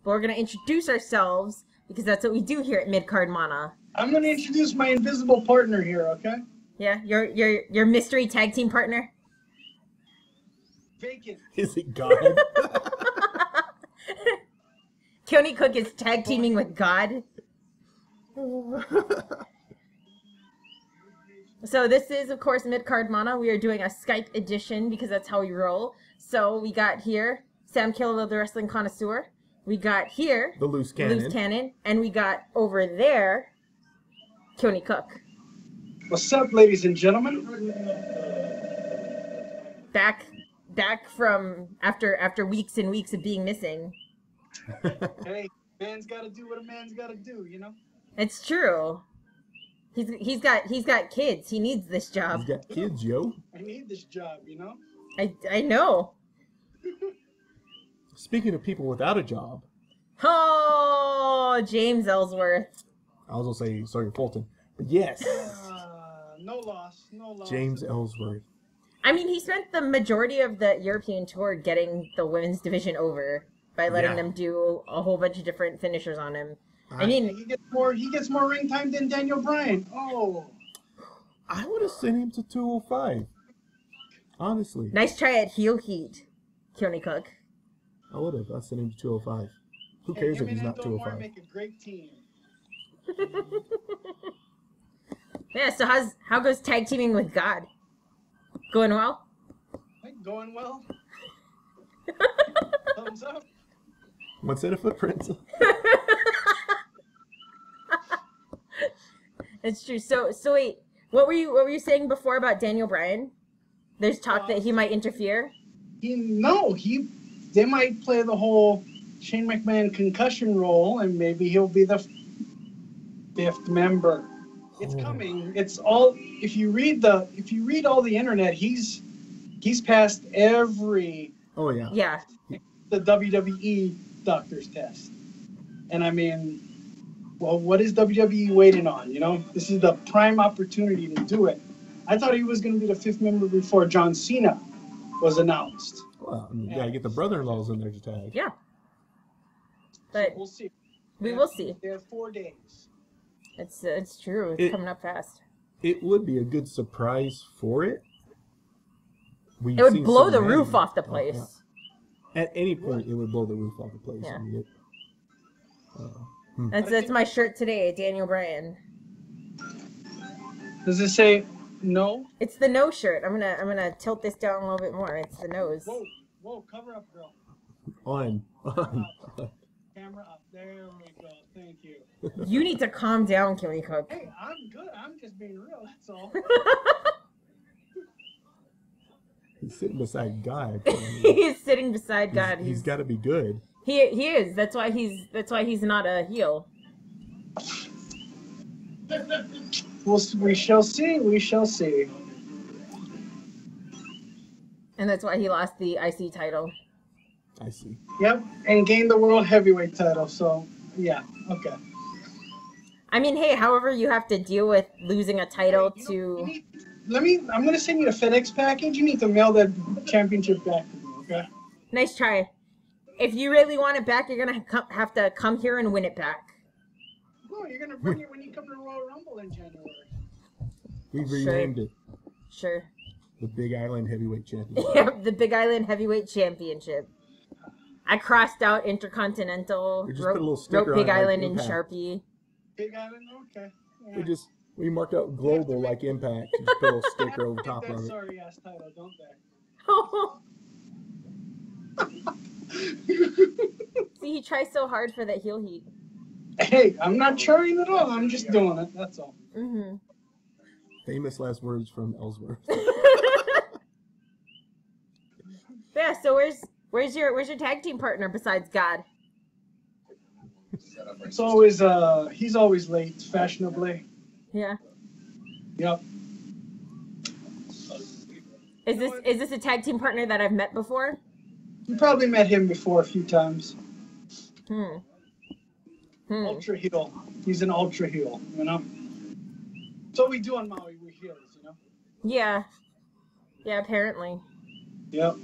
but we're gonna introduce ourselves because that's what we do here at Midcard Mana. I'm gonna introduce my invisible partner here, okay? Yeah, your mystery tag team partner. Vacant. Is it God? Keoni Cook is tag teaming with God. So this is, of course, Midcard Mana. We are doing a Skype edition because that's how we roll. So we got here Sam Killow, the wrestling connoisseur. We got here The loose cannon. And we got over there Keoni Cook. What's up, ladies and gentlemen? Back from after weeks and weeks of being missing. Hey, man's gotta do what a man's gotta do, you know? It's true. He's got kids. He needs this job. He's got kids, yo. I need this job, you know? I know. Speaking of people without a job. Oh, James Ellsworth. I was going to say Sawyer Fulton. But yes. No loss. James Ellsworth. I mean, he spent the majority of the European tour getting the women's division over by letting them do a whole bunch of different finishers on him. I mean, he gets more ring time than Daniel Bryan. Oh. I would have sent him to 205. Honestly. Nice try at heel heat, Keoni Cook. I would have. I sent him to 205. Who cares if he's not 205? Make a great team. Yeah, so how goes tag teaming with God? Going well? Going well. Thumbs up. One set of footprints. It's true. So wait, what were you saying before about Daniel Bryan? There's talk that he might interfere. They might play the whole Shane McMahon concussion role, and maybe he'll be the fifth member. It's coming. It's all. If you read all the internet, he's passed every. Oh yeah. Yeah. The WWE doctor's test, and I mean, well, what is WWE waiting on? You know, this is the prime opportunity to do it. I thought he was going to be the fifth member before John Cena was announced. Well, I mean, you gotta get the brother-in-laws in there to tag. Yeah. But so we'll see. We will see. They have 4 days. It's true. It's coming up fast. It would be a good surprise for it. It would blow the roof off the place. Yeah. At any point, it would blow the roof off the place. Yeah. I mean, That's my shirt today, Daniel Bryan. Does it say no? It's the no shirt. I'm gonna tilt this down a little bit more. It's the nose. Whoa, cover up, girl. On. Camera up. There we go. Thank you. You need to calm down, Keoni Cook. Hey, I'm good. I'm just being real. That's all. He's sitting beside God. He's sitting beside God. He's got to be good. He is. That's why he's not a heel. We shall see. We shall see. And that's why he lost the IC title. I see. Yep, and gained the world heavyweight title. So yeah, okay. I mean, hey, however you have to deal with losing a title to. I'm gonna send you a FedEx package. You need to mail that championship back to me, okay? Nice try. If you really want it back, you're gonna have to come here and win it back. No, you're gonna bring it when you come to Royal Rumble in January. We renamed it. Sure. The Big Island Heavyweight Championship. Yeah, the Big Island Heavyweight Championship. I crossed out Intercontinental, wrote Big Island in Sharpie. Big Island, okay. Yeah. We marked out global like Impact. Just put a little sticker over top of it. Sorry ass title, don't they? See, he tries so hard for that heel heat. Hey, I'm not trying at all. I'm just doing it. That's all. Mm-hmm. Famous last words from Ellsworth. Yeah. So where's your tag team partner besides God? It's always he's always late, fashionably. Yeah. Yep. Is this a tag team partner that I've met before? You probably met him before a few times. Hmm. Ultra heel. He's an ultra heel, you know? So we do on Maui, we're heels, you know? Yeah. Yeah, apparently. Yep.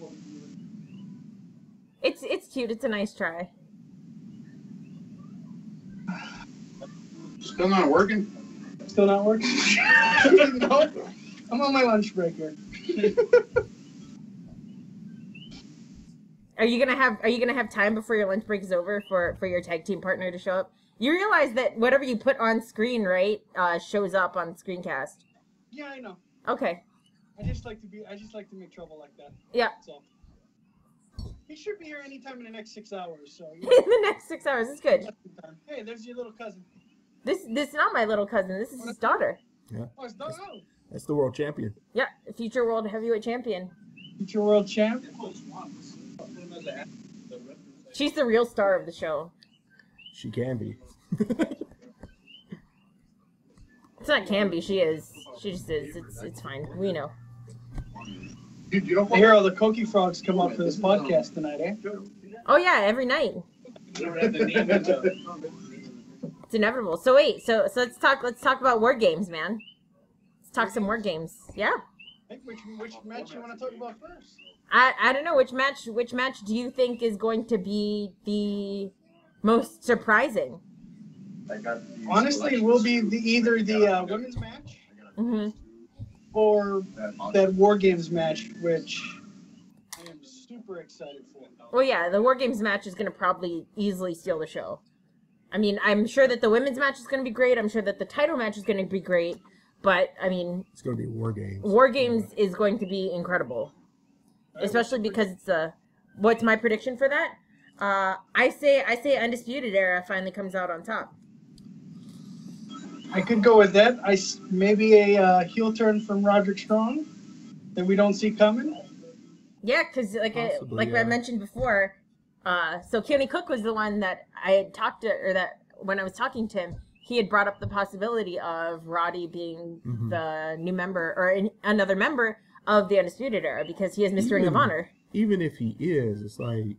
It's cute. It's a nice try. Still not working? Still not working? No. I'm on my lunch break here. Are you gonna have time before your lunch break is over for your tag team partner to show up? You realize that whatever you put on screen, right, shows up on screencast. Yeah, I know. Okay. I just like to make trouble like that. Yeah. So he should be here anytime in the next 6 hours. So In the next 6 hours, it's good. hey, there's your little cousin. This is not my little cousin. This is his daughter. Yeah. Oh, it's done. Oh. That's the world champion. Yeah, future world heavyweight champion. Future world champ. She's the real star of the show. She can be. It's not can be. She is. She just is. It's fine. We know. I hear all the Koki frogs come up for this podcast tonight, eh? Oh yeah, every night. It's inevitable. So wait. So let's talk about war games, man. Let's talk some war games. Yeah. Hey, which match you want to talk about first? I don't know which match do you think is going to be the most surprising? Honestly, it will be either the women's match or that War Games match, which I am super excited for. Well, yeah, the War Games match is going to probably easily steal the show. I mean, I'm sure that the women's match is going to be great. I'm sure that the title match is going to be great. But, I mean... It's going to be War Games. War Games is going to be incredible. Especially because it's what's my prediction for that? I say Undisputed Era finally comes out on top. I could go with that. Maybe a heel turn from Roderick Strong that we don't see coming. Yeah, because I mentioned before, so Keoni Cook was the one that I had talked to, or that when I was talking to him, he had brought up the possibility of Roddy being the new member or another member of the Undisputed Era because he has Mr. Ring of Honor. Even if he is, it's like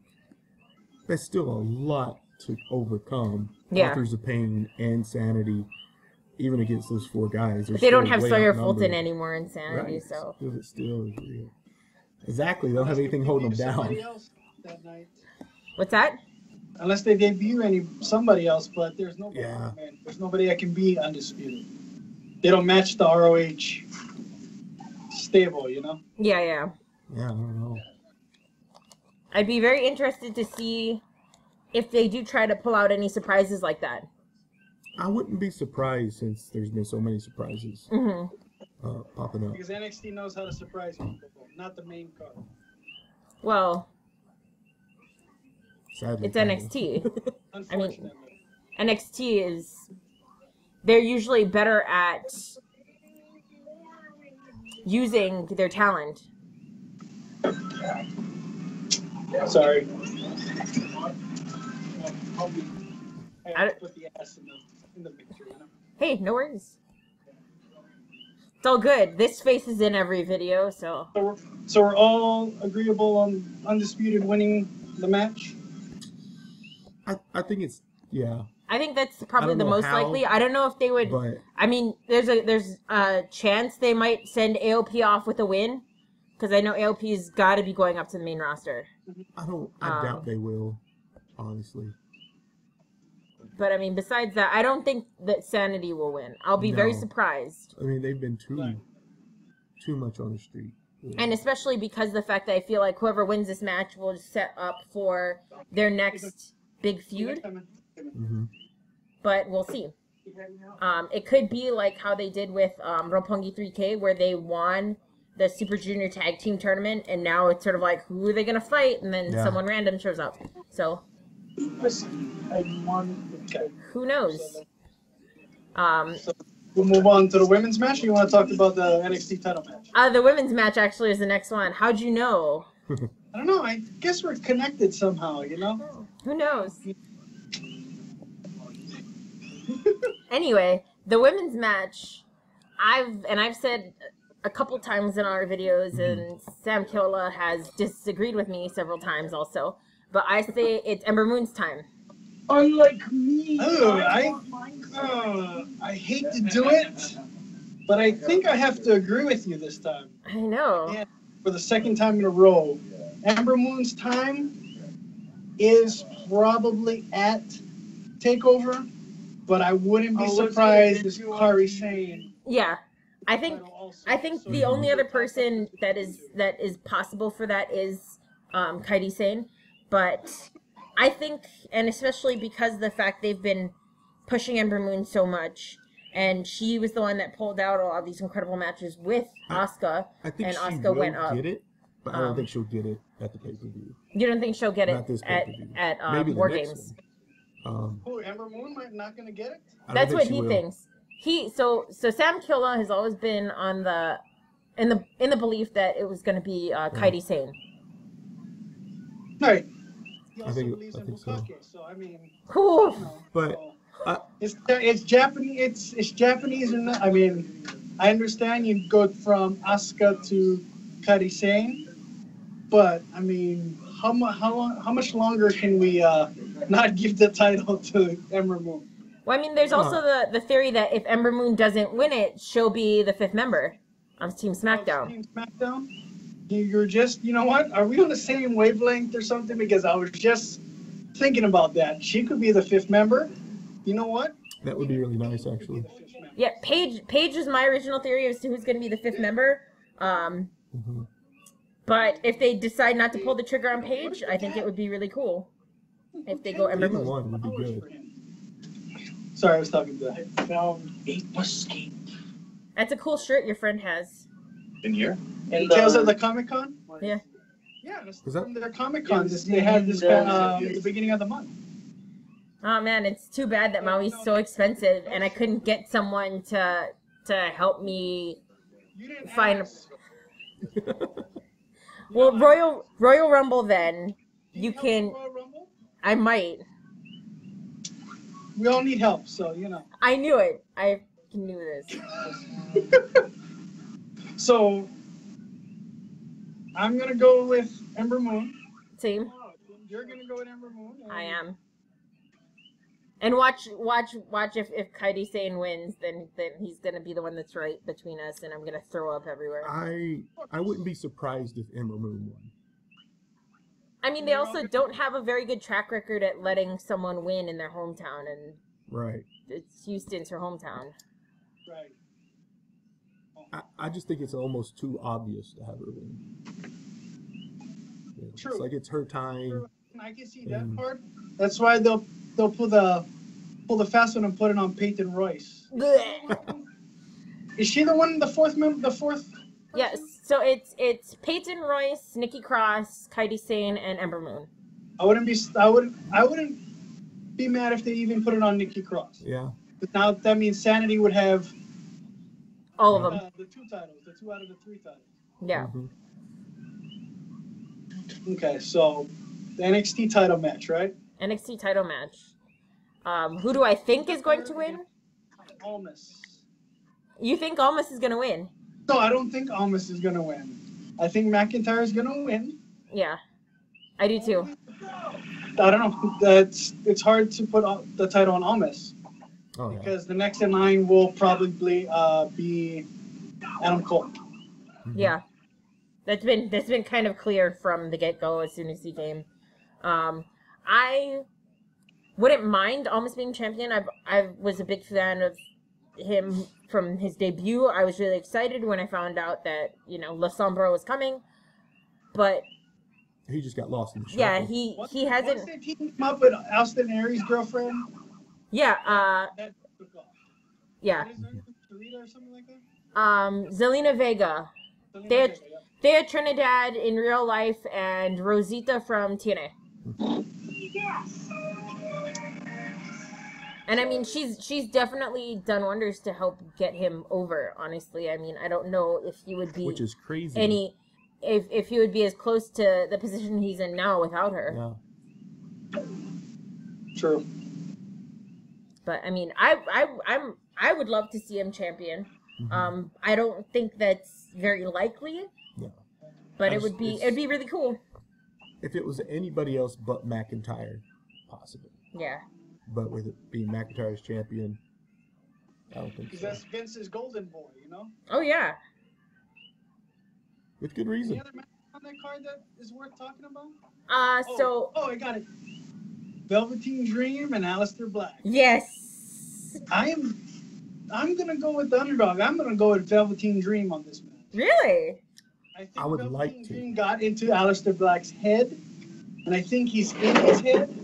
that's still a lot to overcome. Yeah. Authors of Pain and Sanity, even against those four guys. But they don't have Sawyer Fulton anymore in Sanity, right. so. It still is real. Exactly. They don't have anything holding them down. That night. What's that? Unless they debut somebody else, but there's nobody. Yeah. Man, there's nobody that can be undisputed. They don't match the ROH stable, you know? Yeah. Yeah, I don't know. I'd be very interested to see if they do try to pull out any surprises like that. I wouldn't be surprised since there's been so many surprises popping up. Because NXT knows how to surprise people, not the main card. Well, Sadly, it's NXT. I mean, Unfortunately. NXT is... They're usually better at using their talent. Sorry. I I have to put the ass in the picture, you know? Hey, no worries. It's all good. This face is in every video, so... So we're all agreeable on Undisputed winning the match? I think it's, yeah. I think that's probably don't the know most how, likely. I don't know if they would... But I mean, there's a chance they might send AOP off with a win, because I know AOP's got to be going up to the main roster. I doubt they will, honestly. But I mean, besides that, I don't think that Sanity will win. I'll be very surprised. I mean, they've been too much on the street. Yeah. And especially because of the fact that I feel like whoever wins this match will set up for their next big feud. But we'll see. It could be like how they did with Roppongi 3K, where they won the Super Junior Tag Team Tournament, and now it's sort of like, who are they going to fight? And then someone random shows up. So, who knows? So we'll move on to the women's match, or you want to talk about the NXT title match? The women's match actually is the next one. How'd you know? I don't know. I guess we're connected somehow, you know? Who knows? Anyway, the women's match, I've said a couple times in our videos, and Sam Kiola has disagreed with me several times also, but I say it's Ember Moon's time. Unlike me. I hate to do it, but I think I have to agree with you this time. I know. And for the second time in a row, Ember Moon's time is probably at TakeOver, but I wouldn't be surprised if Kairi Sane. Yeah, I think the only other person that is possible for that is Kairi Sane, but I think, and especially because of the fact they've been pushing Ember Moon so much, and she was the one that pulled out all these incredible matches with Asuka, and Asuka went up. Get it, but I don't think she'll get it at the pay-per-view. You don't think she'll get it at War Games? Who, Ember Moon not going to get it? That's what he thinks. So Sam Killa has always been on in the belief that it was going to be Kairi Sane. Right. He also believes in Bukake, so I mean, but it's Japanese. It's Japanese, and I mean, I understand you go from Asuka to Kairi Sane, but I mean, how much longer can we not give the title to Ember Moon? Well, I mean, there's also the theory that if Ember Moon doesn't win it, she'll be the 5th member on Team SmackDown. Team SmackDown? You're just, you know what? Are we on the same wavelength or something? Because I was just thinking about that. She could be the 5th member. You know what? That would be really nice, actually. Yeah, Paige is my original theory as to who's going to be the 5th member. But if they decide not to pull the trigger on Paige, I think it would be really cool if they go Ember Moon. One would be good. Sorry, I was talking to that. I found a musket. That's a cool shirt your friend has. In here? Tales of the Comic-Con? Yeah. Yeah, that's from their Comic-Cons. They had this at the beginning of the month. Oh man, it's too bad that Maui's so expensive, and I couldn't get someone to help me find. Well, Royal Rumble then. You can. I might. We all need help, so you know. I knew it. I knew this. So, I'm gonna go with Ember Moon. Same. You're gonna go with Ember Moon. I am. And watch if Kairi Sane wins, then he's gonna be the one that's right between us, and I'm gonna throw up everywhere. I wouldn't be surprised if Ember Moon won. I mean, they also don't have a very good track record at letting someone win in their hometown, and right. It's Houston's her hometown. Right. I just think it's almost too obvious to have her win. Yeah, True. It's like it's her time. True. I can see that part. That's why they'll pull the fast one and put it on Peyton Royce. Is she the one? The fourth person? Yes. So it's Peyton Royce, Nikki Cross, Kairi Sane, and Ember Moon. I wouldn't be mad if they even put it on Nikki Cross. Yeah. But now that means Sanity would have all of them. The 2 titles, the 2 out of the 3 titles. Yeah. Mm-hmm. Okay, so the NXT title match, right? NXT title match. Who do I think is going to win? Almas. You think Almas is going to win? No, I don't think Almas is going to win. I think McIntyre is going to win. Yeah, I do too. I don't know. It's hard to put the title on Almas. Oh, yeah. Because the next in line will probably be Adam Cole. Yeah, that's been kind of clear from the get-go as soon as he came. I wouldn't mind Almas being champion. I was a big fan of him from his debut. I was really excited when I found out that La Sombra was coming, but he just got lost in the shuffle. Yeah, he hasn't. Once they teamed him up with Austin Aries' girlfriend. Yeah. Yeah. Sarita or something like that. Zelina Vega. Thea Trinidad in real life and Rosita from TNA. And I mean, she's definitely done wonders to help get him over. Honestly, I mean, I don't know if he would be, which is crazy. If he would be as close to the position he's in now without her. Yeah. True. But I mean, I would love to see him champion. Mm-hmm. I don't think that's very likely. Yeah. But it'd be really cool. If it was anybody else but McIntyre, possible. Yeah. But with it being McIntyre's champion, I don't think so. Because that's Vince's golden boy, you know? Oh, yeah. With good reason. Any other match on that card that is worth talking about? So... Oh, I got it. Velveteen Dream and Aleister Black. Yes. I'm gonna go with the underdog. I'm gonna go with Velveteen Dream on this match. Really? I think I would Velveteen like to. Dream got into Aleister Black's head, and I think he's in his head.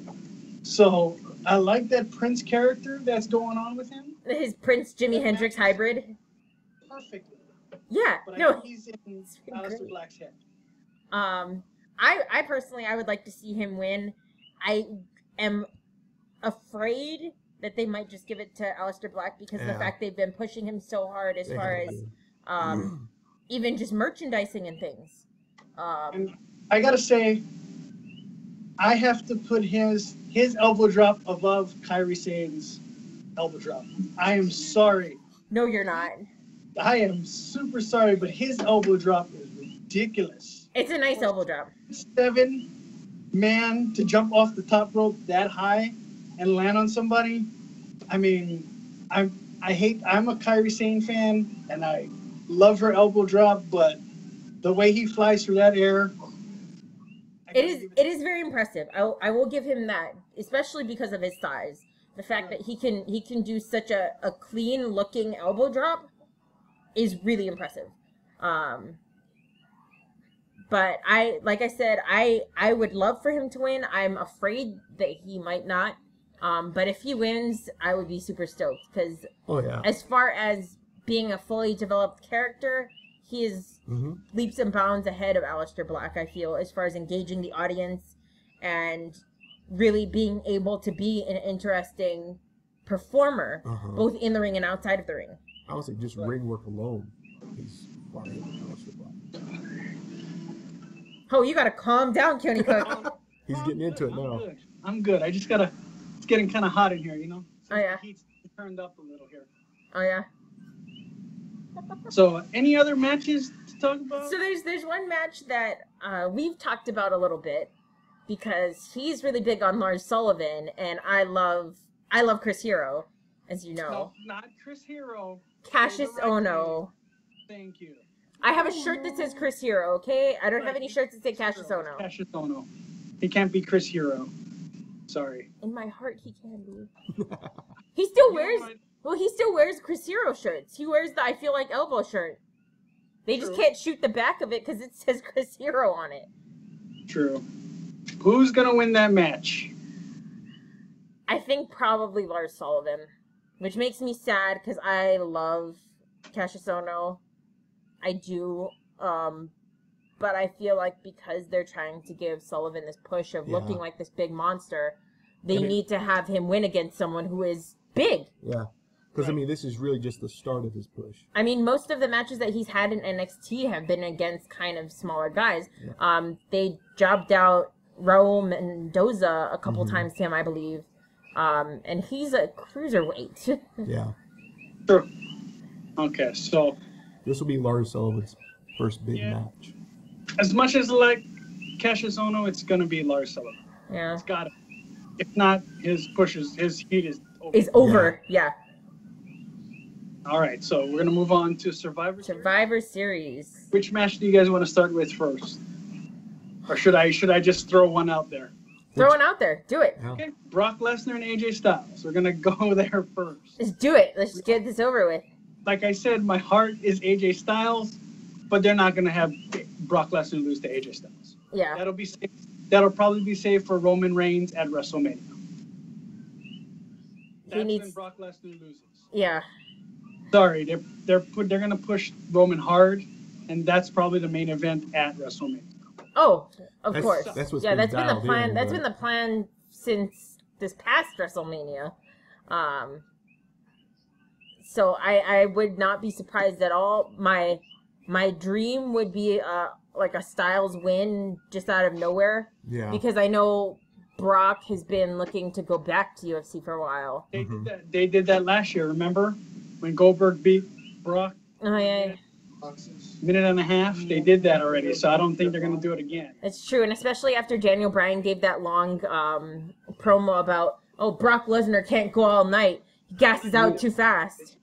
So I like that Prince character that's going on with him. His Prince Jimi Hendrix hybrid. Perfectly. Yeah. But I No. think he's in Aleister Black's head. I personally, I would like to see him win. I am afraid that they might just give it to Aleister Black because of the fact they've been pushing him so hard as far as even just merchandising and things. And I gotta say, I have to put his elbow drop above Kairi Sane's elbow drop. I am sorry. No, you're not. I am super sorry, but his elbow drop is ridiculous. It's a nice elbow drop. 7-man to jump off the top rope that high and land on somebody. I mean, I'm a Kairi Sane fan, and I love her elbow drop, but the way he flies through that air, it is very impressive. I will give him that, especially because of his size. The fact that he can do such a clean looking elbow drop is really impressive. But like I said, I would love for him to win. I'm afraid that he might not. But if he wins, I would be super stoked because as far as being a fully developed character, he is leaps and bounds ahead of Aleister Black, I feel, as far as engaging the audience and really being able to be an interesting performer, both in the ring and outside of the ring. I would say just ring work alone is far ahead of Aleister Black. Oh, you gotta calm down, Keoni Cook. He's getting into it now. I'm good. I just gotta. It's getting kind of hot in here, you know. Oh yeah. The heat's turned up a little here. Oh yeah. So, any other matches to talk about? So there's one match that we've talked about a little bit because he's really big on Lars Sullivan, and I love Chris Hero, as you know. No, not Chris Hero. Cassius Ohno. Thank you. I have a shirt that says Chris Hero, okay? I don't have any shirts that say Cassius Ohno. Cassius Ohno. He can't be Chris Hero. Sorry. In my heart, he can be. He still wears... Well, he still wears Chris Hero shirts. He wears the I Feel Like Elbow shirt. They just can't shoot the back of it because it says Chris Hero on it. True. Who's going to win that match? I think probably Lars Sullivan, which makes me sad because I love Cassius Ohno. I do, but I feel like because they're trying to give Sullivan this push of looking like this big monster, they need to have him win against someone who is big. Yeah, because I mean, this is really just the start of his push. I mean, most of the matches that he's had in NXT have been against kind of smaller guys. Yeah. They jobbed out Raul Mendoza a couple times to him, I believe, and he's a cruiserweight. Yeah. True. Okay, so... This will be Lars Sullivan's first big match. As much as I like Cassius Ohno, it's going to be Lars Sullivan. Yeah. It's got to. If not, his heat is over. Is over, yeah. All right, so we're going to move on to Survivor Series. Which match do you guys want to start with first? Or should I just throw one out there? Throw one out there. Do it. Yeah. Okay, Brock Lesnar and AJ Styles. We're going to go there first. Let's do it. Let's just get this over with. Like I said, my heart is AJ Styles, but they're not going to have Brock Lesnar lose to AJ Styles. Yeah. That'll be safe. That'll probably be safe for Roman Reigns at WrestleMania. That's when Brock Lesnar loses. Yeah. Sorry, they're going to push Roman hard, and that's probably the main event at WrestleMania. Oh, of course. That's what's that's been the plan. In, that's been the plan since this past WrestleMania. So I would not be surprised at all. My dream would be like a Styles win just out of nowhere. Yeah. Because I know Brock has been looking to go back to UFC for a while. They did that last year, remember? When Goldberg beat Brock? Oh, yeah. Minute and a half, they did that already, so I don't think they're going to do it again. It's true, and especially after Daniel Bryan gave that long promo about, Brock Lesnar can't go all night. He gasses out too fast.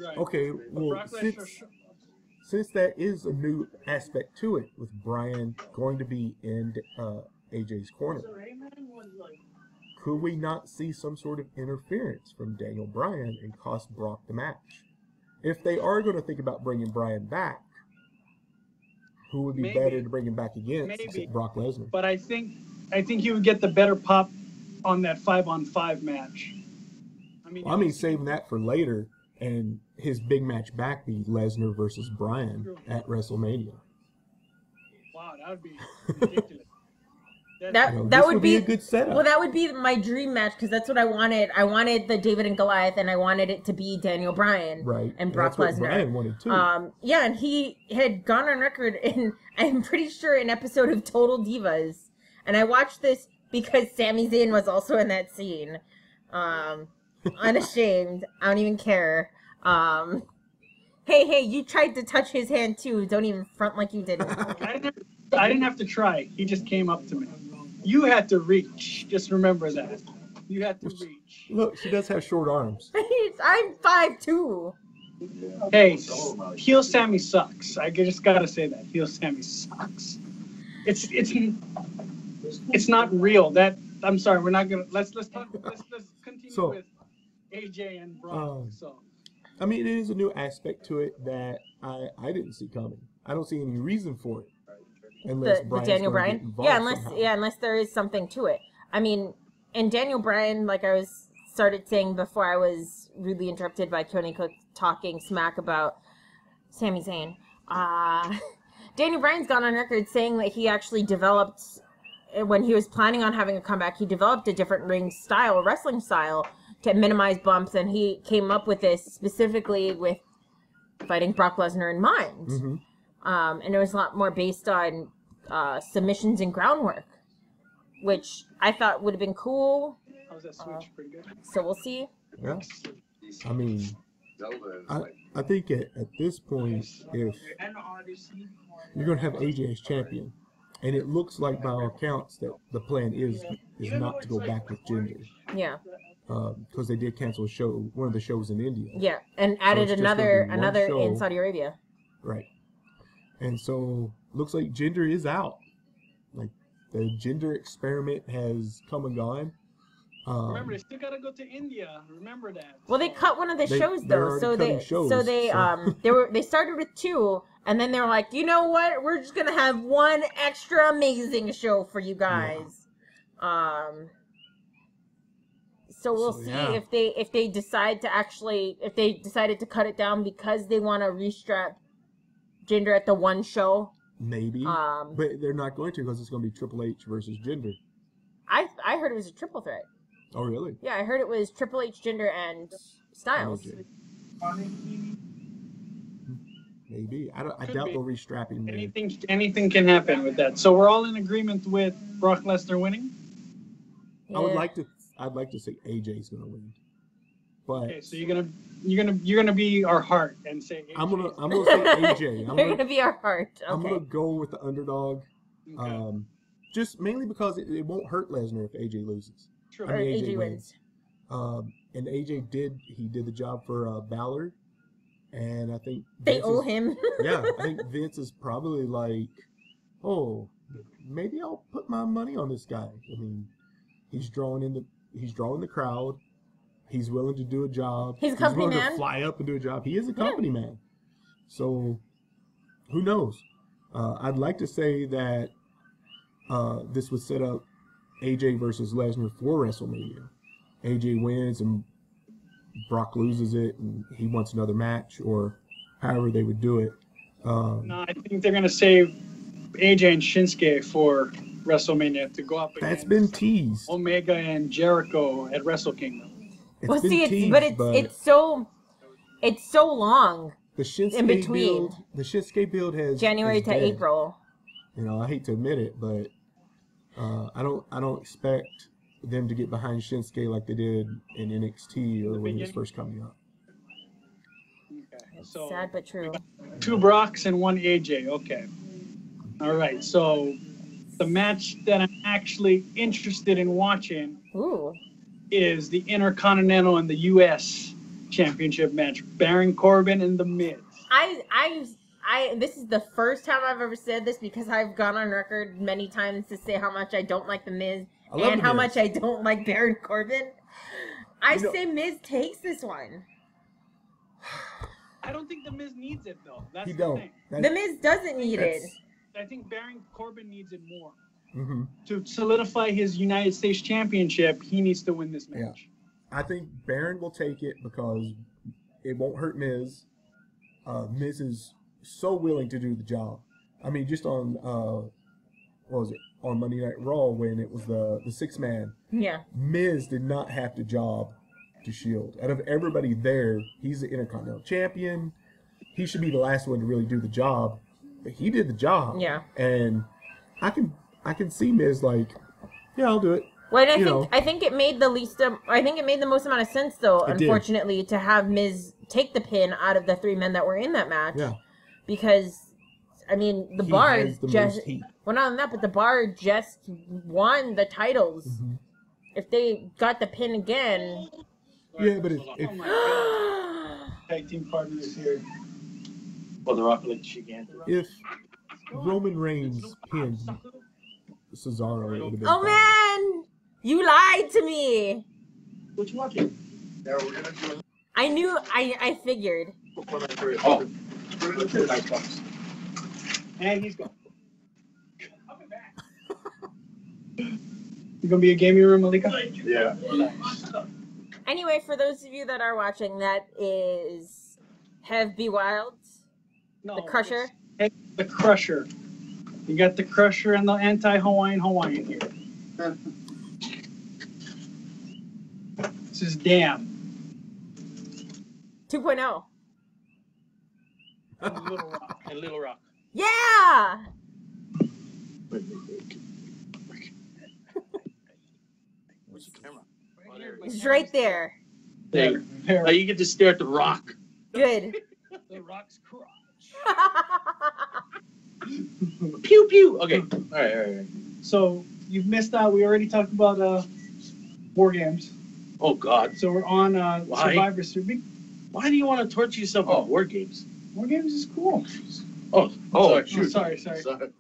Right. Okay, well, since that is a new aspect to it, with Bryan going to be in AJ's corner, could we not see some sort of interference from Daniel Bryan and cost Brock the match? If they are going to think about bringing Bryan back, who would be better to bring him back against except Brock Lesnar? But I think he would get the better pop on that 5-on-5 match. I mean, saving that for later, and his big match back be Lesnar versus Bryan at WrestleMania. Wow, that would be ridiculous. That would be a good setup. Well, that would be my dream match because that's what I wanted. I wanted the David and Goliath, and I wanted it to be Daniel Bryan and Brock Lesnar. Bryan wanted too. Yeah, and he had gone on record in, I'm pretty sure, an episode of Total Divas, and I watched this because Sami Zayn was also in that scene. Unashamed, I don't even care. Hey, you tried to touch his hand too. Don't even front like you didn't. I didn't have to try. He just came up to me. You had to reach. Just remember that. You had to reach. Look, she does have short arms. I'm 5'2". Hey, heel Sammy sucks. I just gotta say that. Heel Sammy sucks. It's not real. I'm sorry. We're not gonna. Let's continue with AJ and Brock. I mean, it is a new aspect to it that I didn't see coming. I don't see any reason for it. Unless the Daniel Bryan, unless there is something to it. I mean, and Daniel Bryan, like I started saying before, I was really interrupted by Keoni Cook talking smack about Sami Zayn. Daniel Bryan's gone on record saying that he actually developed, when he was planning on having a comeback, he developed a different wrestling style to minimize bumps, and he came up with this specifically with fighting Brock Lesnar in mind. Mm-hmm. And it was a lot more based on submissions and groundwork, which I thought would have been cool. How's that switch? Pretty good. So we'll see. Yeah. I mean, I think at this point, if you're going to have AJ as champion, and it looks like by all accounts that the plan is not to go back with Jinder. Yeah. Because they did cancel one of the shows in India. Yeah, and added another in Saudi Arabia. Right. And so, looks like Jinder is out. Like, the Jinder experiment has come and gone. Remember, they still gotta go to India. Remember that. Well, they cut one of the shows though, so they started with 2, and then they're like, you know what? We're just gonna have one extra amazing show for you guys. Yeah. So we'll see if they decide to cut it down because they want to restrap Jinder at the one show. Maybe, but they're not going to because it's going to be Triple H versus Jinder. I heard it was a triple threat. Oh, really? Yeah, I heard it was Triple H, Jinder, and Styles. Maybe. I doubt they'll restrap him. Anything can happen with that. So we're all in agreement with Brock Lesnar winning. Yeah. I'd like to say AJ's going to win. But okay, so you're gonna be our heart and say AJ. I'm gonna say AJ. You're gonna be our heart. Okay. I'm gonna go with the underdog. Okay. Just mainly because it won't hurt Lesnar if AJ loses. True. I mean, AJ wins. And AJ did the job for Balor, and I think they owe him. Yeah, I think Vince is probably like, oh, maybe I'll put my money on this guy. I mean, he's drawing the crowd. He's willing to do a job. He's a company man. He's willing to fly up and do a job. He is a company man. So, who knows? I'd like to say that this would set up AJ versus Lesnar for WrestleMania. AJ wins and Brock loses it and he wants another match, or however they would do it. No, I think they're going to save AJ and Shinsuke for WrestleMania to go up against That's been teased. Omega and Jericho at Wrestle Kingdom. It's so long. The Shinsuke in between the Shinsuke build has January to April. You know, I hate to admit it, but I don't expect them to get behind Shinsuke like they did in NXT or when he was first coming up. Okay, so sad but true. 2 Brocks and 1 AJ. Okay. All right. So the match that I'm actually interested in watching is the Intercontinental and the U.S. Championship match. Baron Corbin and The Miz. This is the first time I've ever said this because I've gone on record many times to say how much I don't like The Miz and how much I don't like Baron Corbin, I say Miz takes this one. I don't think The Miz needs it, though. That's the thing. The Miz doesn't need it. I think Baron Corbin needs it more. Mm-hmm. To solidify his United States Championship, he needs to win this match. Yeah. I think Baron will take it because it won't hurt Miz. Miz is so willing to do the job. I mean, just on what was it, on Monday Night Raw when it was the 6-man. Yeah. Miz did not have to job to Shield. Out of everybody there, he's the Intercontinental Champion. He should be the last one to really do the job, but he did the job. Yeah. And I can see Miz like, yeah, I'll do it. Well, I think it made the most amount of sense though, unfortunately, to have Miz take the pin out of the 3 men that were in that match. Yeah. Because I mean, the Bar just well, not only that, but the Bar just won the titles. Mm-hmm. If they got the pin again. Yeah, but if tag team partners here. Well, the Rock like Shigan. If Roman Reigns pinned Cesaro, it would have been fine. Man, you lied to me. What you watching? Yeah, we're gonna do it. I knew. I figured. Oh. And he's gone. I'll be back. You gonna be a gaming room, Malika? Yeah. Nice. Anyway, for those of you that are watching, that is Wyld, the Crusher. The Crusher. You got the Crusher and the anti-Hawaiian here. This is Damn. 2.0. And Little Rock. Yeah! Where's the camera? Oh, there it's right there. There. Now you get to stare at the Rock. Good. The Rock's crotch. Pew pew. Okay. All right. So you've missed out. We already talked about War Games. Oh God. So we're on Survivor Series. Why do you want to torture yourself on War Games? War Games is cool. Sorry. No, it's all good.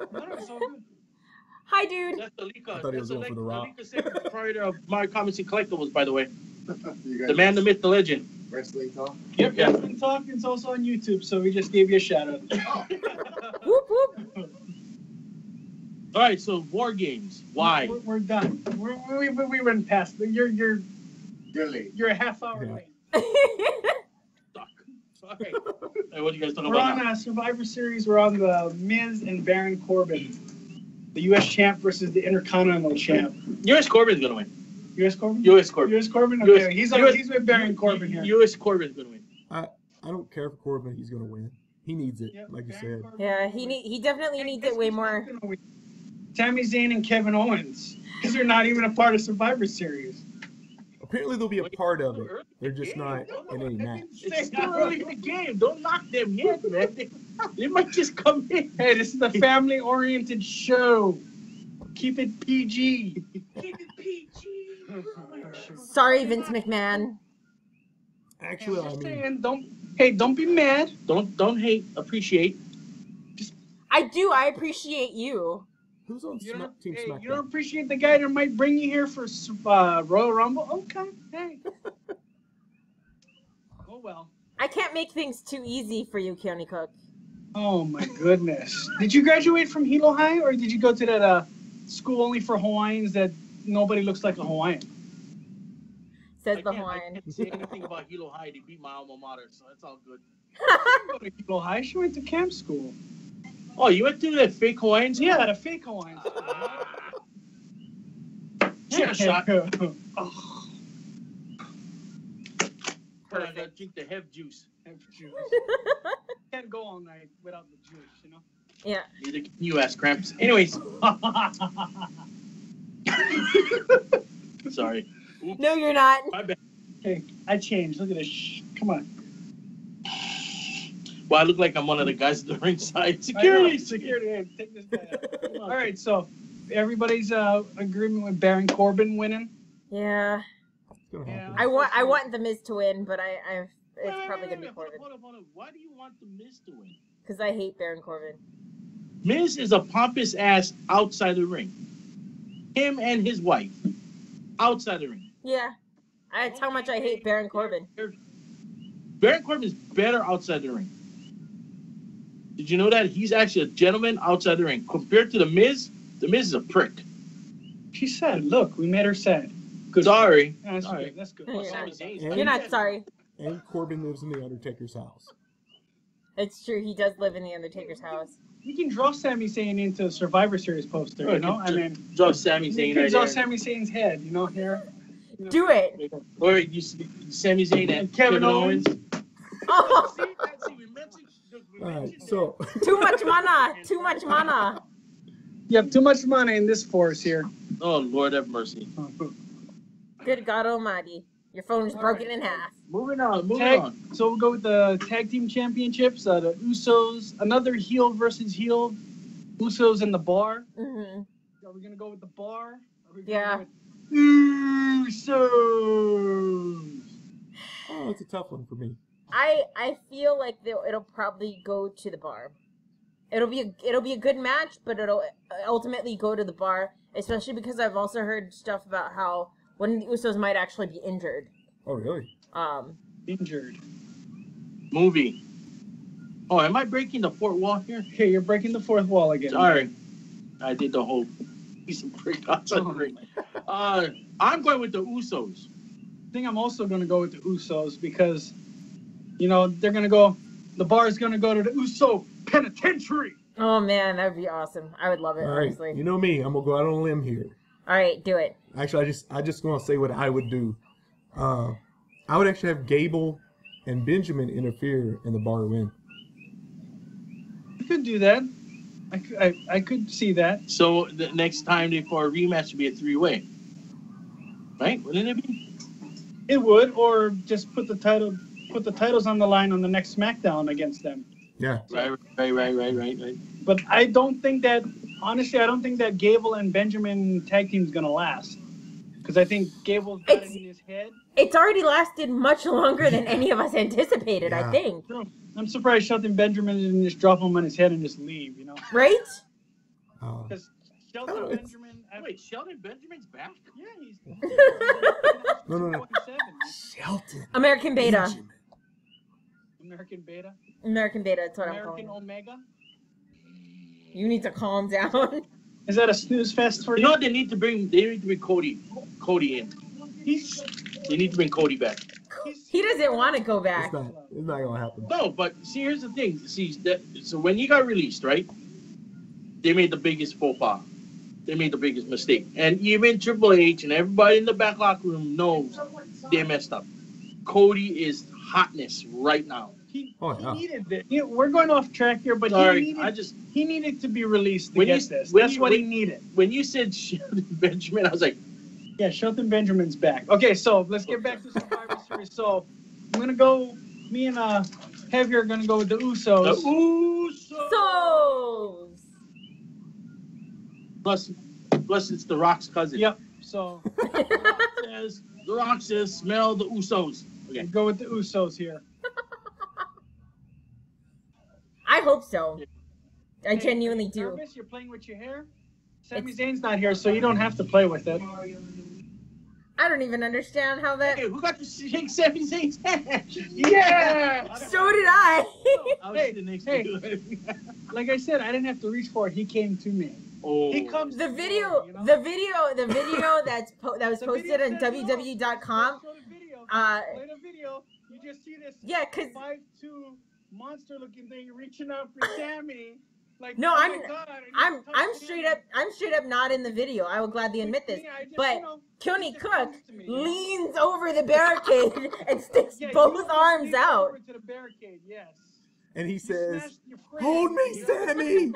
Hi, dude. That's Alika. I thought he was going for the Rock. Alika said proprietor of My Comics and Collectibles, by the way. The man, the myth, the legend. Wrestling Talk? Yep, yeah. Wrestling Talk. It's also on YouTube, so we just gave you a shout out. Whoop, whoop. All right, so War Games. Why? We're done. We went past. You're late. You're a half hour late. Okay. Hey, what are you guys talking We're about on Survivor Series. We're on the Miz and Baron Corbin. The U.S. champ versus the Intercontinental champ. U.S. Corbin's going to win. U.S. Corbin? U.S. Corbin. U.S. Corbin? Okay, he's with Baron Corbin here. U.S. Corbin's going to win. I don't care for Corbin. He's going to win. He needs it, like you said. Corbin. Yeah, he definitely needs it way more. Sami Zayn and Kevin Owens. Because they're not even a part of Survivor Series. Apparently they'll be a part of it. They're just not in any match. It's still early in the game. Don't knock them yet, man. They might just come in. Hey, this is a family-oriented show. Keep it PG. Keep it PG. Sorry, Vince McMahon. Actually, I mean, don't be mad. Don't hate. Appreciate. I appreciate you. Who's on Team SmackDown? You don't appreciate the guy that might bring you here for Royal Rumble? Okay, hey. Oh, well. I can't make things too easy for you, Keoni Cook. Oh, my goodness. Did you graduate from Hilo High, or did you go to that school only for Hawaiians that nobody looks like a Hawaiian? Says the Hawaiian. I can't say anything about Hilo High. They beat my alma mater, so that's all good. Go to Hilo High. She went to camp school. Oh, you went to that fake Hawaiians? Yeah, the fake Hawaiians. Yeah, shot. Oh. I gotta drink the hemp juice. Can't go all night without the juice, you know? Yeah. Neither can you, ass cramps. Anyways. Sorry. Oops. No, you're not. My bad. Okay, I changed. Look at this. Come on. Well, I look like I'm one of the guys at the ringside. Security! Hey, take this guy out. All right, so everybody's agreement with Baron Corbin winning? Yeah. I want the Miz to win, but it's probably gonna be Corbin. Hold on. Why do you want the Miz to win? Because I hate Baron Corbin. Miz is a pompous ass outside the ring. him and his wife outside the ring. Yeah. That's how much I hate Baron Corbin. Baron Corbin's better outside the ring. Did you know that? He's actually a gentleman outside the ring. Compared to The Miz is a prick. She's sad. Look, we made her sad. Good. Sorry. Yeah, that's Sorry. good. That's good. You're not sorry. And Corbin lives in the Undertaker's house. It's true. He does live in the Undertaker's house. You can draw Sami Zayn into a Survivor Series poster, you know? I mean, draw Sami Zayn. You can draw Sami Zayn's head, you know, here. You know. Do it. Or you see Sami Zayn and Kevin Owens. Oh. All right, so Too much mana. Too much mana. You have too much money in this force here. Oh, Lord have mercy. Good God Almighty. Your phone is broken in half. Moving on. So we'll go with the tag team championships. The Usos, another heel versus heel. Usos in the bar. Mm-hmm. Are we gonna go with the bar? Yeah. Usos. oh, it's a tough one for me. I feel like it'll probably go to the bar. It'll be a good match, but it'll ultimately go to the bar. Especially because I've also heard stuff about how one of the Usos might actually be injured. Oh, really? Injured. Movie. Oh, am I breaking the fourth wall here? Okay, you're breaking the fourth wall again. Sorry. I did the whole piece of prick outside the ring. I'm going with the Usos. I think I'm also going to go with the Usos because, you know, they're going to go, the bar is going to go to the Uso Penitentiary. Oh man, that would be awesome. I would love it, All right, honestly. you know me. I'm gonna go out on a limb here. All right, do it. Actually, I just want to say what I would do. I would actually have Gable and Benjamin interfere in the bar win. I could do that. I could see that. So the next time for a rematch would be a 3-way. Right? Wouldn't it be? It would, or just put the titles on the line on the next SmackDown against them. Yeah. Right. But I don't think that, honestly, I don't think that Gable and Benjamin tag team is going to last. Because I think Gable's got it in his head. It's already lasted much longer than any of us anticipated, I think. I'm surprised Shelton Benjamin didn't just drop him on his head and just leave, you know? Right? Because Shelton Benjamin... Wait, Shelton Benjamin's back? Yeah, he's... No. Shelton. American Beta. Benjamin. American Beta? American Beta, that's what I'm American calling Omega? You need to calm down. Is that a snooze fest for you? You know what they need to bring? They need to bring Cody in. They need to bring Cody back. He doesn't want to go back. It's not gonna happen. No, but see, here's the thing. So when he got released, right? They made the biggest faux pas. They made the biggest mistake, and even Triple H and everybody in the back locker room knows they messed up. Cody is hotness right now. He needed it. We're going off track here, but he needed to be released to get this. That's what he needed. When you said Shelton Benjamin, I was like, yeah, Shelton Benjamin's back. Okay, so let's get back to Survivor Series. So I'm going to go, me and Heavy are going to go with the Usos. The Usos! Plus it's The Rock's cousin. Yep, so. The Rock says, smell the Usos. Okay. Go with the Usos here. I hope so. I genuinely do. Nervous? You're playing with your hair? Sami Zayn's not here, so you don't have to play with it. I don't even understand how that... Hey, who got to shake Sami Zayn's hand? Yeah! So did I. Hey, like I said, I didn't have to reach for it. He came to me. Oh. He comes the video that was posted on WWE.com. Play the video. You just see this 5'2" monster-looking thing reaching out for Sammy. Like, no, oh I'm straight up not in the video. I will gladly admit this. But Keoni Cook leans over the barricade and sticks both arms out. Over to the barricade, yes. And he says, "Hold me, Sammy!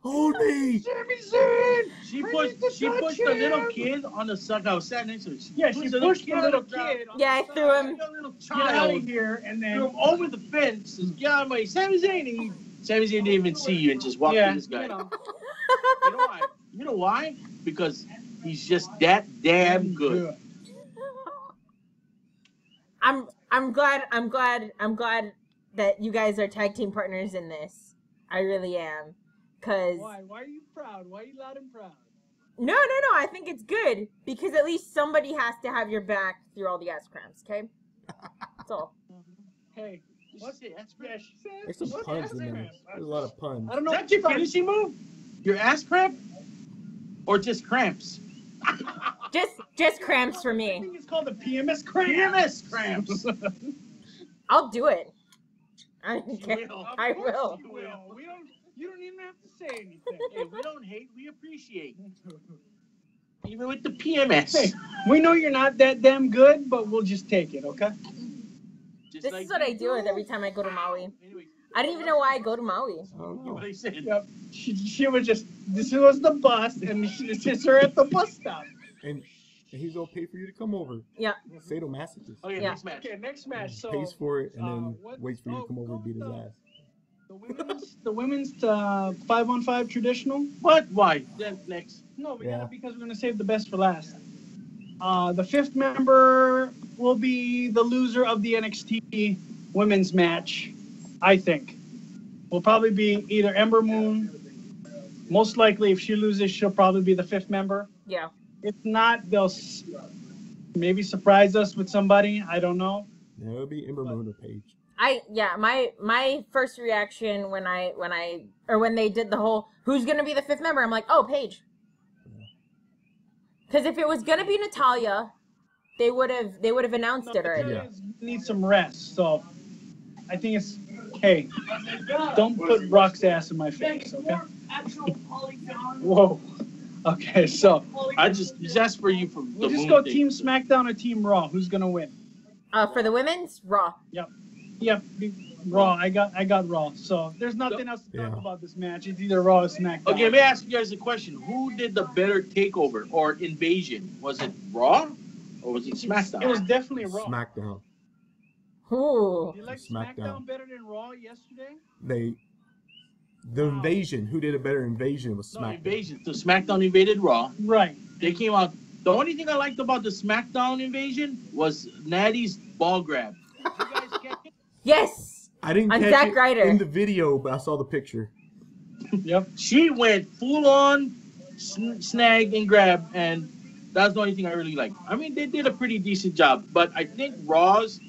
Hold me!" Sami Zayn! She pushed the little kid on the side. I was sat next to her. Yeah, she pushed the little kid. Yeah, I threw him. Get out of here, and then threw him over the fence. Says, "Get out of my Sami Zayn." Sami Zayn didn't even see you and just walked through this guy. You know why? Because he's just that damn good. I'm glad that you guys are tag team partners in this. I really am. Cause why are you proud? Why are you loud and proud? No. I think it's good because at least somebody has to have your back through all the ass cramps. Okay. That's all. Hey, what's it? Yeah, she said. There's some what's puns ass in there. cramp? There's a lot of puns. I don't know. Is that your finishing move? Your ass cramp? Or just cramps? Just cramps for I me. think it's called the PMS cramp. PMS cramps. I'll do it. I don't You care. will. I Of course will. You will. You don't even have to say anything. Hey, we don't hate, we appreciate. Even with the PMS. Hey, we know you're not that damn good, but we'll just take it, okay? Just This like is what I deal with every time I go to Maui. Anyways, I don't even know why I go to Maui. I don't know. what I said. Yep. She was just, this was the bus, and it's just her at the bus stop. And he's gonna pay for you to come over. Yeah. Sadomasochist. Okay, Yeah. next match. Okay, next match. So Pays for it and then what- waits for you to come over and beat his ass. the women's 5-on-5 traditional. What? Why? Then next. No, we Yeah. got it because we're gonna save the best for last. The fifth member will be the loser of the NXT women's match. I think will probably be either Ember Moon. Most likely, if she loses, she'll probably be the fifth member. Yeah. If not, they'll maybe surprise us with somebody. I don't know. Yeah, it'll be Ember Moon or Paige. My first reaction when they did the whole who's gonna be the fifth member, I'm like, oh, Paige. Because if it was gonna be Natalia, they would have announced it already. Natalia needs some rest, so I think it's hey, don't put Brock's ass in my face, okay? Whoa. Okay, so I just asked for you for the we'll just moon go thing. Team SmackDown or Team Raw. Who's gonna win? For the women's, Raw. Yep, Raw. I got Raw. So there's nothing else to talk Yeah. about this match. It's either Raw or SmackDown. Okay, let me ask you guys a question. Who did the better takeover or invasion? Was it Raw or was it SmackDown? It was definitely Raw. SmackDown. Ooh. You like SmackDown. SmackDown better than Raw yesterday? The invasion. Who did a better invasion was No, SmackDown. invasion. So SmackDown invaded Raw. Right. They came out. The only thing I liked about the SmackDown invasion was Natty's ball grab. Did you guys catch it? Yes. I didn't I'm catch Zack it Ryder. in the video, but I saw the picture. Yep. She went full on snag and grab, and that's the only thing I really liked. I mean, they did a pretty decent job, but I think Raw's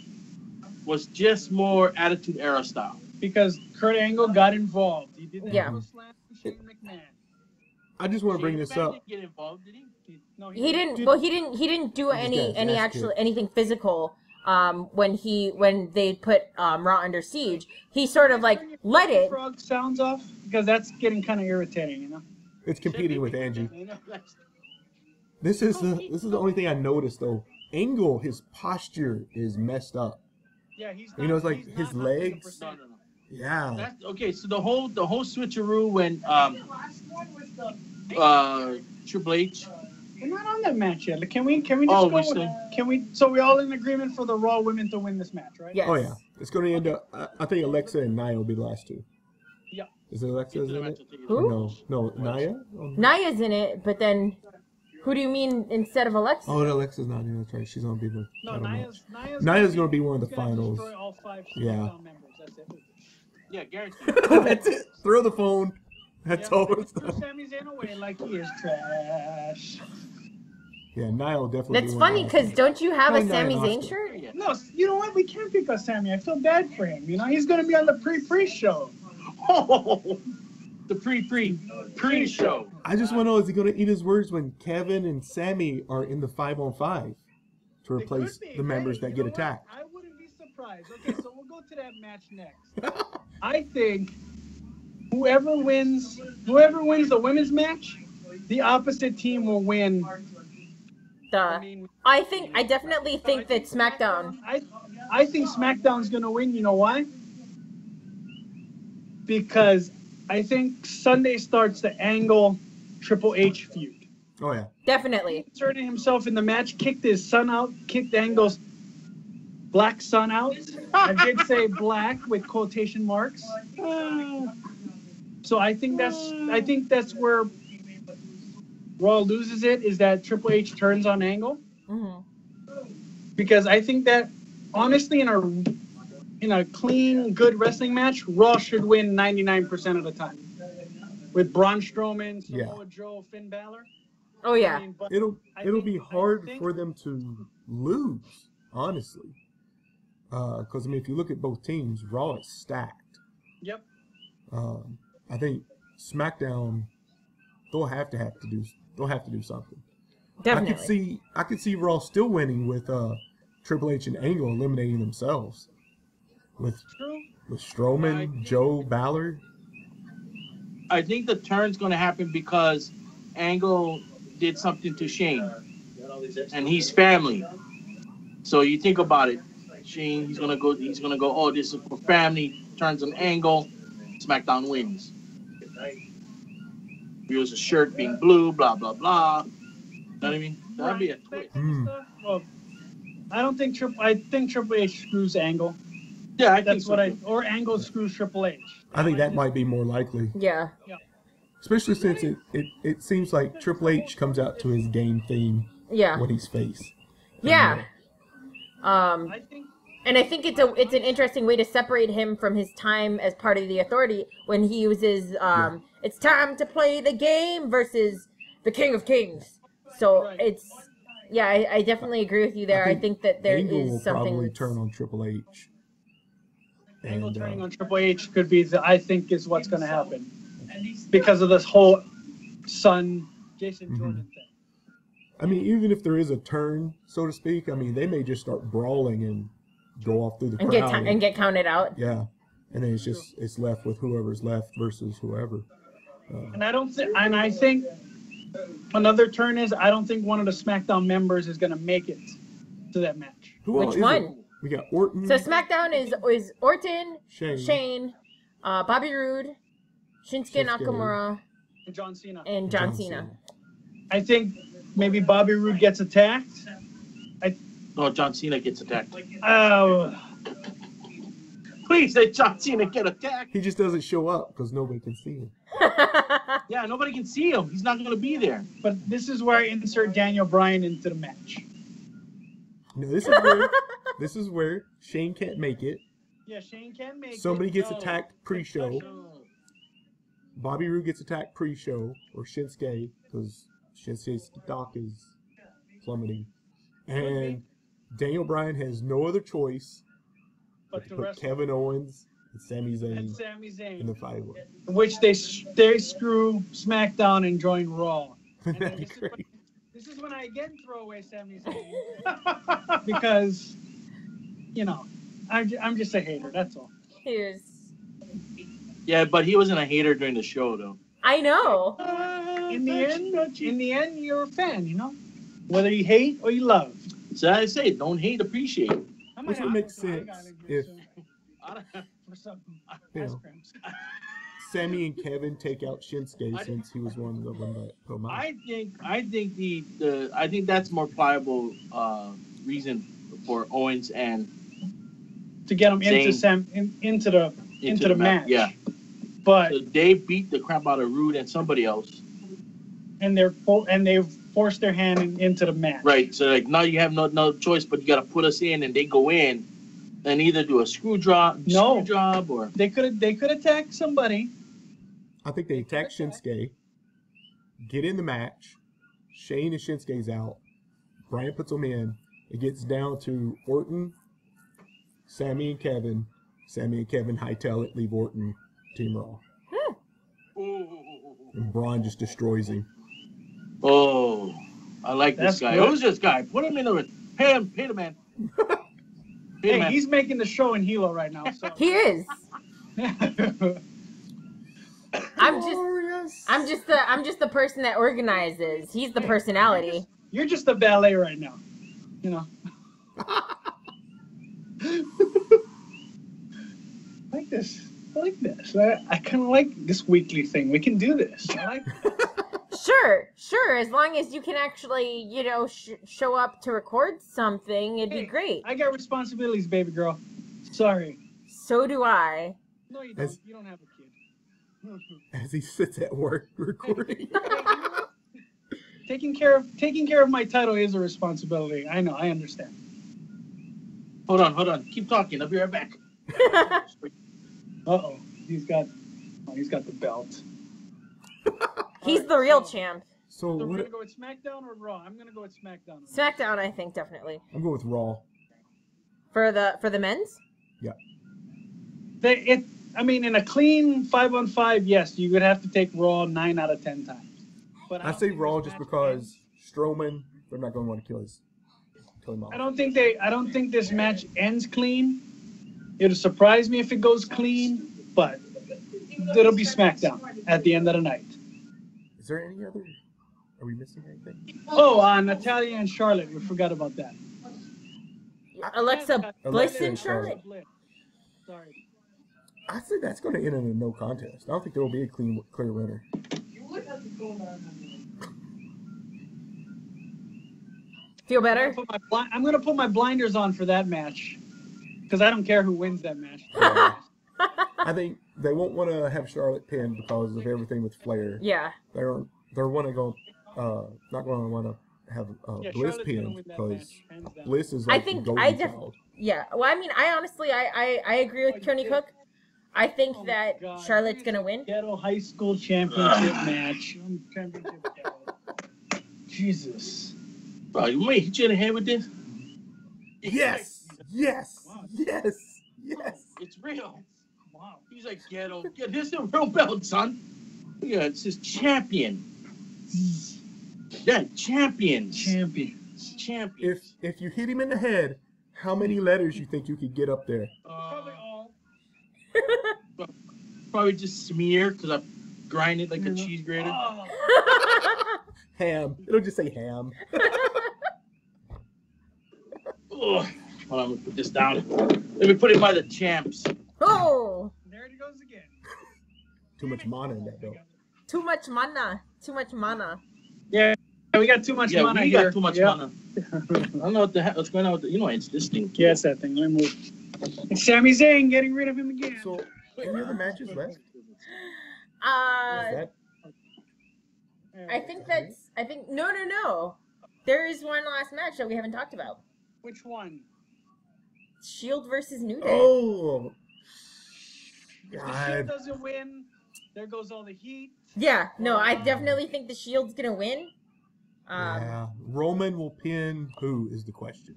was just more Attitude Era style. Because Kurt Angle got involved. He did that Yeah. little slam to Shane McMahon. I just want to bring this Shane McMahon up. didn't get involved, did he? No, He didn't. Did- Well, he didn't do He any just got his ass kicked. anything physical. When they put Raw under siege, he sort of like let it. Frog sounds off because that's getting kind of irritating, you know. It's competing with Angie. You know? This is the only thing I noticed though. Angle, his posture is messed up. Yeah, he's. You know, it's like he's his not legs. 100%. No. Yeah. That's, okay, so the whole switcheroo when Triple H. We're not on that match yet. Like, can we just Oh, go? we With, still- can we? So we all in agreement for the Raw women to win this match, right? Yes. Oh yeah. It's going to end up. I think Alexa and Nia will be the last two. Yeah. Is it Alexa in it? Who? No, Nia. Naya's in it, but then who do you mean instead of Alexa? Oh, Alexa's not in it. That's right. She's going to be the. No, I don't know. Nia's gonna be one of the she's gonna finals. destroy all 5 Yeah. SmackDown members. That's it. Yeah, guaranteed. That's it. Throw the phone. That's all it's Throw done. Sami Zayn away like he is trash. Yeah, Nia will definitely. That's be one funny of the because don't you have a Probably not Sami an Zayn Oscar. shirt? No, you know what? We can't pick on Sami. I feel bad for him. You know, he's gonna be on the pre show. Oh, the pre-show. I just want to know, is he going to eat his words when Kevin and Sammy are in the 5-on-5 to replace It could be. the members Hey, that you get know what? attacked? I wouldn't be surprised. Okay, so we'll go to that match next. I think whoever wins the women's match, the opposite team will win. I definitely think that SmackDown. I think SmackDown's gonna win. You know why? Because I think Sunday starts the Angle Triple H feud. Oh, yeah. Definitely. Inserted himself in the match, kicked his son out, kicked Angle's black son out. I did say black with quotation marks. So I think that's where Raw loses it, is that Triple H turns on Angle. Hmm. Because I think that honestly in a clean, good wrestling match, Raw should win 99% of the time. With Braun Strowman, Samoa Joe, Finn Balor. Oh yeah. I mean, but It'll be hard think- for them to lose, honestly. Because I mean, if you look at both teams, Raw is stacked. Yep. I think SmackDown they'll have to do something. Definitely. I could see Raw still winning with Triple H and Angle eliminating themselves with Strowman, Joe, Ballard. I think the turn's going to happen because Angle did something to Shane, and he's family. So you think about it, Shane, he's gonna go. Oh, this is for family. Turns on Angle, SmackDown wins. Reveals a shirt being blue, blah blah blah. You know what I mean? That'd be a twist. Well, I think Triple H screws Angle. Yeah, I That's think so. or Angle screws Triple H. I think that might be more likely. Yeah. Especially since it seems like Triple H comes out to his game theme Yeah. when he's face. Yeah. I think And I think it's an interesting way to separate him from his time as part of the Authority when he uses "It's time to play the game" versus the King of Kings. So it's I definitely agree with you there. I think that there Angle will is something probably that's... turn on Triple H. Angle turning on Triple H could be I think is what's going to happen because of this whole son Jason Jordan thing. I mean, even if there is a turn, so to speak, I mean, they may just start brawling and go off through the crowd and get counted out. Yeah, and then it's left with whoever's left versus whoever. And I think another turn is I don't think one of the SmackDown members is going to make it to that match. Which one? We got Orton. So SmackDown is Orton, Shane, Bobby Roode, Shinsuke Nakamura, and John Cena. And John Cena. I think maybe Bobby Roode gets attacked. No, John Cena gets attacked. Oh. Please let John Cena get attacked. He just doesn't show up because nobody can see him. Yeah, nobody can see him. He's not going to be there. But this is where I insert Daniel Bryan into the match. No, this is where Shane can't make it. Yeah, Shane can make it. Somebody gets attacked pre-show. Bobby Roode gets attacked pre-show, or Shinsuke, because Shinsuke's stock is plummeting. And Daniel Bryan has no other choice but to put Kevin Owens and Sami Zayn in the 5-way. Which they screw SmackDown and join Raw. That'd be great. This is when I again throw away Sami Zayn. Because, I'm just a hater, that's all. Yeah, but he wasn't a hater during the show, though. I know. In the end, you're a fan, Whether you hate or you love. So I say, don't hate, appreciate. Which would make sense if Sammy and Kevin take out Shinsuke since he was one of the ones that come out. I think that's more pliable reason for Owens and to get them into the match. Yeah, but so they beat the crap out of Rude and somebody else, and they've forced their hand into the match. Right. So now you have no choice, but you got to put us in, and they go in, and either do a screw job, or they could attack somebody. I think they attack Shinsuke, get in the match. Shane and Shinsuke's out. Bryan puts them in. It gets down to Orton, Sammy and Kevin. Sammy and Kevin hightail it, leave Orton, Team Raw. And Braun just destroys him. Oh, I like this guy. Good. Who's this guy? Put him in the ring. Pay the man. He's making the show in Hilo right now. So. He is. I'm just the person that organizes. He's the personality. You're just the valet right now. I like this. I kind of like this weekly thing. We can do this. I like Sure. As long as you can actually, show up to record something, it'd be great. I got responsibilities, baby girl. Sorry. So do I. No, you don't. You don't have a kid. As he sits at work recording. Taking care of my title is a responsibility. I know. I understand. Hold on. Keep talking. I'll be right back. Uh-oh. He's got the belt. He's the real champ. So we're what? gonna go with SmackDown or Raw? I'm gonna go with SmackDown. SmackDown, I think, definitely. I'm going with Raw. For the men's? Yeah. I mean, in a clean 5-on-5, yes, you would have to take Raw 9 out of 10 times. But I say Raw just because Strowman, they're not going to want to kill him off. I don't think this match ends clean. It'll surprise me if it goes clean, but it'll be SmackDown at the end of the night. Is there any other? Are we missing anything? Oh, Natalia and Charlotte. We forgot about that. Alexa Bliss and Charlotte. Charlotte. Sorry. I say that's going to end in a no contest. I don't think there will be a clear winner. Feel better? I'm going to put my blinders on for that match because I don't care who wins that match. I think they won't want to have Charlotte pinned because of everything with Flair. Yeah. They're want to go. Not going to want to have Bliss Charlotte's pinned win that because match, hands down. Bliss is I like think the I golden child. yeah. Well, I mean, I honestly, I agree with Keoni Cook. I think that God. Charlotte's gonna win. Ghetto high school championship match. Jesus. Bro, you may hit you in the head with this? Yes. Yes. Wow. Yes. Yes. It's real. Wow. He's like, ghetto. Yeah, this is a real belt, son. Yeah, it says champion. Yeah, champions. Champions. If you hit him in the head, how many letters you think you could get up there? Probably all. Probably just smear because I grind it like a cheese grater. Oh. Ham. It'll just say ham. Ugh. Hold on, let me put this down. Let me put it by the champs. Oh, There it goes again. Too much mana in that though. too much mana. Too much mana. Yeah, we got too much Yeah, mana we here. got too much mana. I don't know what's going on with the, it's this thing. Yeah, it's that thing. Let me move. It's Sami Zayn getting rid of him again. So, any other matches left? Is that I think no. There is one last match that we haven't talked about. Which one? Shield versus New Day. Oh, If the Shield God. doesn't win, there goes all the heat. Yeah, no, I definitely think the Shield's gonna win. Yeah. Roman will pin who is the question.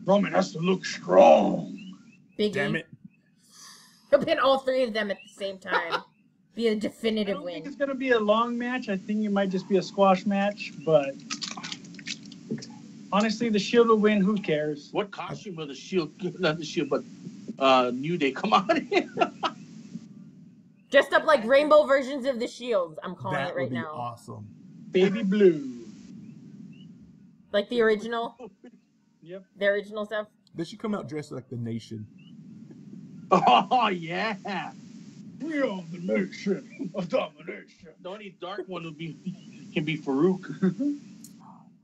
Roman has to look strong. Biggie. Damn it. He'll pin all three of them at the same time. Be a I definitive don't think win. it's going to be a long match. I think it might just be a squash match, but honestly, the Shield will win. Who cares? What costume will the Shield, not the Shield, but New Day come out in? Dressed up like rainbow versions of the Shield. I'm calling That it would right be now. awesome. Baby blue. Like the original. Yep. The original stuff. They should come out dressed like the Nation. Oh, yeah. We are the nation of domination. The only dark one can be Farouk.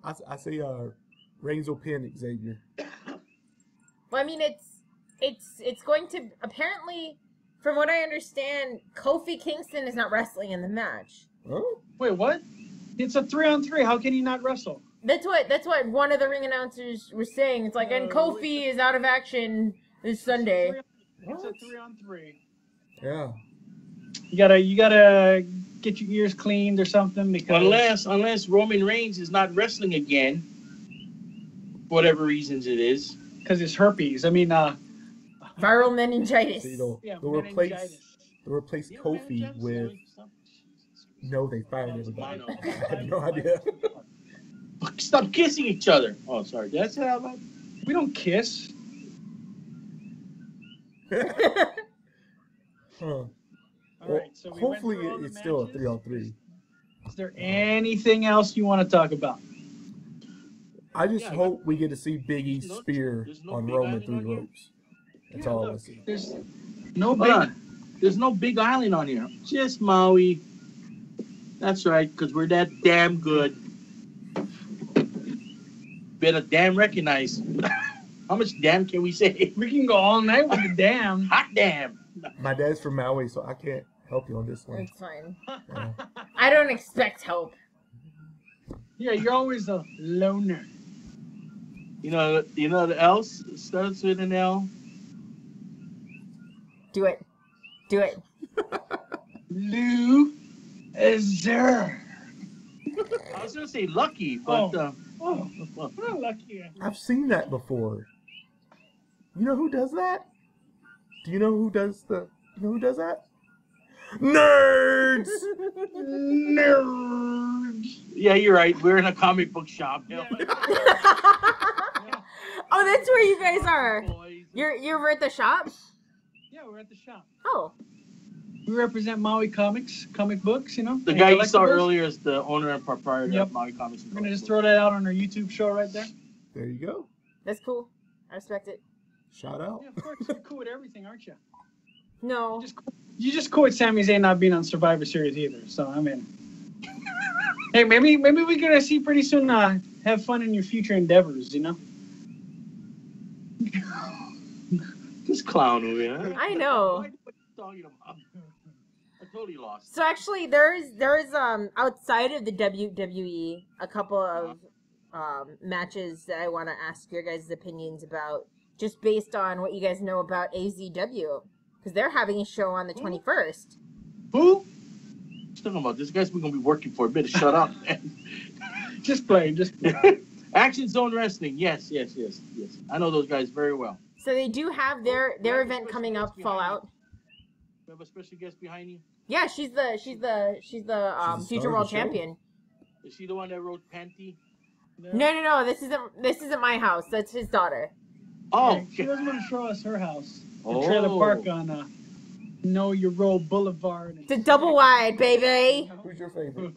I say Reigns will pin Xavier. Well, I mean, it's going to apparently, from what I understand, Kofi Kingston is not wrestling in the match. Oh, Wait, what? It's a 3-on-3. How can he not wrestle? That's what one of the ring announcers was saying. It's like, and Kofi is out of action this Sunday. It's a 3-on-3. yeah. You gotta get your ears cleaned or something because Unless Roman Reigns is not wrestling again, for whatever reasons it is. because it's herpes. I mean, Viral meningitis. So yeah, they'll replace Kofi with. No, they fired everybody. I have no idea. Stop kissing each other. Oh, sorry. That's how. we don't kiss. Huh. All right, so we went Hopefully through all the it's still a matches. 3-on-3. Is there anything else you want to talk about? I just Yeah, hope we get to see Big E There's no- spear there's no on Big Roman Island through on here? ropes. That's all I see. There's no Hold big. on. There's no big island on here. Just Maui. That's right, because we're that damn good. Better damn recognize. How much damn can we say? We can go all night with the damn. Hot damn. My dad's from Maui, so I can't help you on this one. It's fine. Yeah. I don't expect help. Yeah, you're always a loner. You know the else starts with an L. Do it. Do it. Lou is there. I was gonna say lucky, but Not lucky. I've seen that before. You know who does that? Do you know who does the? You know who does that? Nerds. Nerds. yeah, you're right. We're in a comic book shop. Yeah. Oh, that's where you guys are. Boys. You're at the shop? Yeah, we're at the shop. Oh. We represent Maui Comics, comic books, you know. The and guy you saw collectibles. earlier is the owner and proprietor Yep. of Maui Comics. We're gonna just throw that out on our YouTube show right there. There you go. That's cool. I respect it. Shout out. Yeah, of course. You're cool with everything, aren't you? No. You just cool with Sami Zayn not being on Survivor Series either. So I mean, hey, maybe we're gonna see pretty soon. Have fun in your future endeavors, you know. This clown over here. I know. What are you talking about? I totally lost. So actually, there's outside of the WWE a couple of matches that I want to ask your guys' opinions about, just based on what you guys know about AZW, because they're having a show on the 21st. Who? What's talking about? This guy's gonna be working for a bit. Shut up, man. Just play. Action Zone Wrestling. Yes. I know those guys very well. So they do have their event coming up, Fallout. You have a special guest behind you? Yeah, she's the star future of world the show? champion. Is she the one that wrote Panty? No. This isn't my house. That's his daughter. Oh, She doesn't want to show us her house. The Oh. trailer park on Know Your Road Boulevard. It's a double wide, baby. Who's your favorite?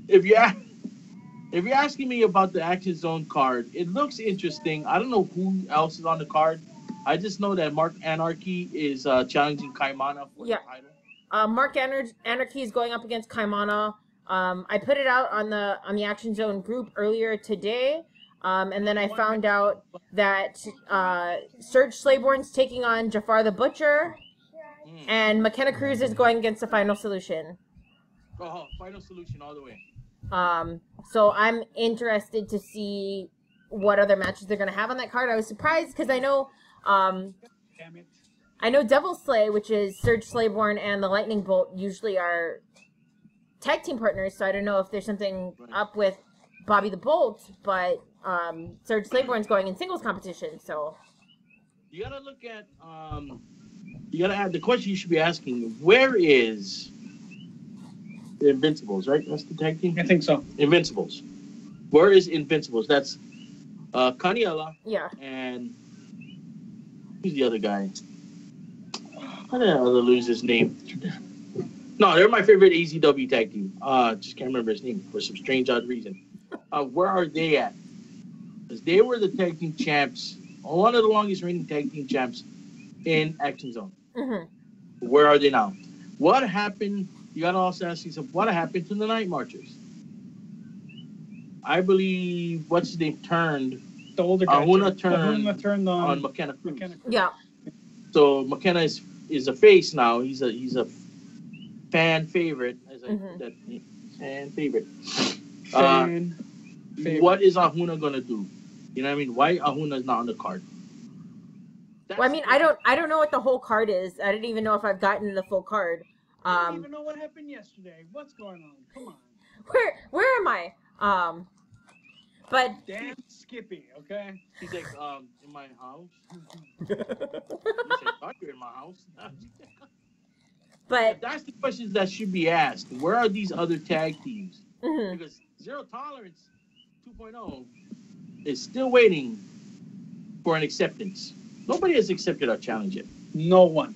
if you're asking me about the Action Zone card, it looks interesting. I don't know who else is on the card. I just know that Mark Anarchy is challenging Kaimana for the title. Mark Anarchy is going up against Kaimana. I put it out on the Action Zone group earlier today, and then I found out that Serge Slayborn's taking on Jafar the Butcher, and McKenna Cruz is going against the Final Solution. Oh, Final Solution all the way. So I'm interested to see what other matches they're going to have on that card. I was surprised because I know Damn it. I know Devil Slay, which is Serge Slayborn and the Lightning Bolt, usually are tag team partners, so I don't know if there's something up with Bobby the Bolt, but Serge Slayborn's going in singles competition, so... You gotta look at, you gotta add, the question you should be asking, where is the Invincibles, right? That's the tag team? I think so. Invincibles. Where is Invincibles? That's Caniela. Yeah. And who's the other guy? How did I lose his name? No, they're my favorite AZW tag team. Just can't remember his name for some strange odd reason. Where are they at? Because they were the tag team champs, one of the longest reigning tag team champs in Action Zone. Mm-hmm. Where are they now? What happened? You gotta also ask yourself, what happened to the Night Marchers? I believe what's his name turned. The older guy. Ahuna turned on on McKenna Cruz. Yeah. So McKenna is a face now. He's a fan favorite. As I that fan favorite. What is Ahuna gonna do? You know what I mean? Why Ahuna is not on the card? Well, I mean, I don't know what the whole card is. I didn't even know if I've gotten the full card. I don't even know what happened yesterday. What's going on? Come on. Where am I? But Damn Skippy, okay? He's like, in my house. He said, "Thought you're in my house." but That's the questions that should be asked. Where are these other tag teams? mhm. Because Zero Tolerance 2.0 is still waiting for an acceptance. Nobody has accepted our challenge yet. No one.